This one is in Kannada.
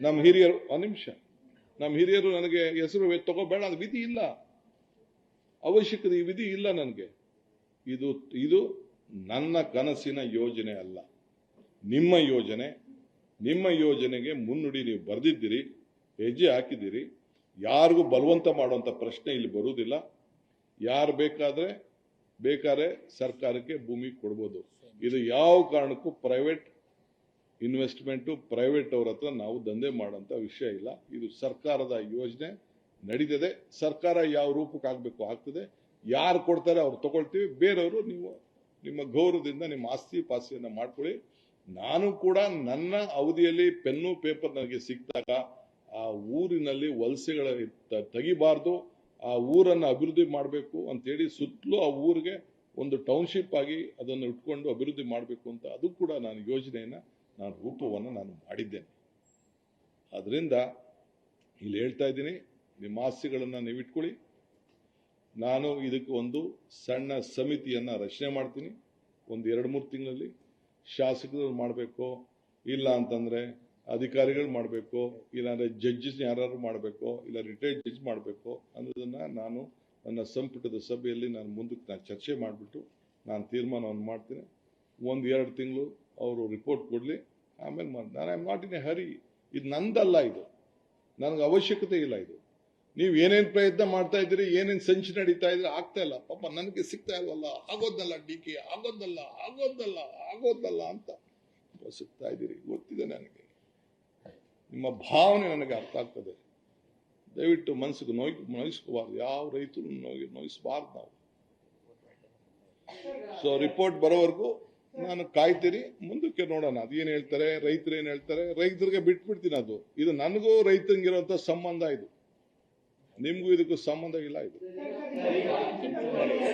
ನಮ್ಮ ಹಿರಿಯರು ಒಂದು ನಿಮಿಷ, ನಮ್ಮ ಹಿರಿಯರು ನನಗೆ ಹೆಸರು ತಗೋಬೇಡ, ಅದು ವಿಧಿ ಇಲ್ಲ, ಅವಶ್ಯಕತೆ ವಿಧಿ ಇಲ್ಲ ನನಗೆ. ಇದು ನನ್ನ ಕನಸಿನ ಯೋಜನೆ ಅಲ್ಲ, ನಿಮ್ಮ ಯೋಜನೆ. ನಿಮ್ಮ ಯೋಜನೆಗೆ ಮುನ್ನುಡಿ ನೀವು ಬರೆದಿದ್ದೀರಿ, ಹೆಜ್ಜೆ ಹಾಕಿದ್ದೀರಿ. ಯಾರಿಗೂ ಬಲವಂತ ಮಾಡುವಂಥ ಪ್ರಶ್ನೆ ಇಲ್ಲಿ ಬರುವುದಿಲ್ಲ. ಯಾರು ಬೇಕಾದ್ರೆ ಸರ್ಕಾರಕ್ಕೆ ಭೂಮಿ ಕೊಡ್ಬೋದು. ಇದು ಯಾವ ಕಾರಣಕ್ಕೂ ಪ್ರೈವೇಟ್ ಇನ್ವೆಸ್ಟ್ಮೆಂಟು, ಪ್ರೈವೇಟ್ ಅವ್ರ ಹತ್ರ ನಾವು ದಂಧೆ ಮಾಡೋಂಥ ವಿಷಯ ಇಲ್ಲ. ಇದು ಸರ್ಕಾರದ ಯೋಜನೆ ನಡೀತದೆ. ಸರ್ಕಾರ ಯಾವ ರೂಪಕ್ಕೆ ಆಗಬೇಕು ಆಗ್ತದೆ. ಯಾರು ಕೊಡ್ತಾರೆ ಅವ್ರು ತಗೊಳ್ತೀವಿ. ಬೇರೆಯವರು ನೀವು ನಿಮ್ಮ ಗೌರವದಿಂದ ನಿಮ್ಮ ಆಸ್ತಿ ಪಾಸ್ತಿಯನ್ನು ಮಾಡ್ಕೊಳ್ಳಿ. ನಾನು ಕೂಡ ನನ್ನ ಅವಧಿಯಲ್ಲಿ ಪೆನ್ನು ಪೇಪರ್ ನನಗೆ ಸಿಕ್ಕಿದಾಗ ಆ ಊರಿನಲ್ಲಿ ವಲಸೆಗಳ ತೆಗಿಬಾರ್ದು, ಆ ಊರನ್ನು ಅಭಿವೃದ್ಧಿ ಮಾಡಬೇಕು ಅಂತೇಳಿ ಸುತ್ತಲೂ ಆ ಊರಿಗೆ ಒಂದು ಟೌನ್ಶಿಪ್ ಆಗಿ ಅದನ್ನು ಇಟ್ಕೊಂಡು ಅಭಿವೃದ್ಧಿ ಮಾಡಬೇಕು ಅಂತ ಅದು ಕೂಡ ನಾನು ಯೋಜನೆಯನ್ನು ರೂಪವನ್ನು ನಾನು ಮಾಡಿದ್ದೇನೆ. ಅದರಿಂದ ಇಲ್ಲಿ ಹೇಳ್ತಾ ಇದ್ದೀನಿ, ನಿಮ್ಮ ಆಸ್ತಿಗಳನ್ನು ನೀವು ಇಟ್ಕೊಳ್ಳಿ. ನಾನು ಇದಕ್ಕೆ ಒಂದು ಸಣ್ಣ ಸಮಿತಿಯನ್ನು ರಚನೆ ಮಾಡ್ತೀನಿ. ಒಂದು 2-3 ತಿಂಗಳಲ್ಲಿ ಶಾಸಕರು ಮಾಡಬೇಕು, ಇಲ್ಲ ಅಂತಂದರೆ ಅಧಿಕಾರಿಗಳು ಮಾಡಬೇಕು, ಇಲ್ಲಾಂದರೆ ಜಡ್ಜಸ್ ಯಾರು ಮಾಡಬೇಕು, ಇಲ್ಲ ರಿಟೈರ್ಡ್ ಜಡ್ಜ್ ಮಾಡಬೇಕು ಅನ್ನೋದನ್ನು ನಾನು ನನ್ನ ಸಂಪುಟದ ಸಭೆಯಲ್ಲಿ ಮುಂದಕ್ಕೆ ಚರ್ಚೆ ಮಾಡಿಬಿಟ್ಟು ನಾನು ತೀರ್ಮಾನವನ್ನು ಮಾಡ್ತೀನಿ. 1-2 ತಿಂಗಳು ಅವರು ರಿಪೋರ್ಟ್ ಕೊಡಲಿ, ಆಮೇಲೆ ನಾನು I am not in a hurry. ಇದು ನಂದಲ್ಲ, ಇದು ನನಗೆ ಅವಶ್ಯಕತೆ ಇಲ್ಲ. ಇದು ನೀವು ಏನೇನು ಪ್ರಯತ್ನ ಮಾಡ್ತಾ ಇದ್ದೀರಿ, ಏನೇನು ಸಂಚು ನಡೀತಾ ಇದ್ರೆ ಆಗ್ತಾ ಇಲ್ಲ. ಪಾಪ ನನಗೆ ಸಿಗ್ತಾ ಇಲ್ವಲ್ಲ, ಆಗೋದಲ್ಲ DK, ಆಗೋದಲ್ಲ ಅಂತ ಸಿಗ್ತಾ ಇದ್ದೀರಿ. ಗೊತ್ತಿದೆ ನನಗೆ, ನಿಮ್ಮ ಭಾವನೆ ನನಗೆ ಅರ್ಥ ಆಗ್ತದೆ. ದಯವಿಟ್ಟು ಮನಸ್ಸಿಗೆ ನೋಯಿಸ್ಕೋಬಾರ್ದು, ಯಾವ ರೈತರು ನೋಯಿಸಬಾರ್ದು ನಾವು. ಸೊ ರಿಪೋರ್ಟ್ ಬರೋವರೆಗೂ ನಾನು ಕಾಯ್ತೀರಿ. ಮುಂದಕ್ಕೆ ನೋಡೋಣ ಅದೇನು ಹೇಳ್ತಾರೆ, ರೈತರು ಏನು ಹೇಳ್ತಾರೆ. ರೈತರಿಗೆ ಬಿಟ್ಬಿಡ್ತೀನಿ. ಇದು ನನಗೂ ರೈತರಿಗಿರುವಂತ ಸಂಬಂಧ, ಇದು ನಿಮಗೂ ಇದಕ್ಕೂ ಸಂಬಂಧ ಇಲ್ಲ. ಇದು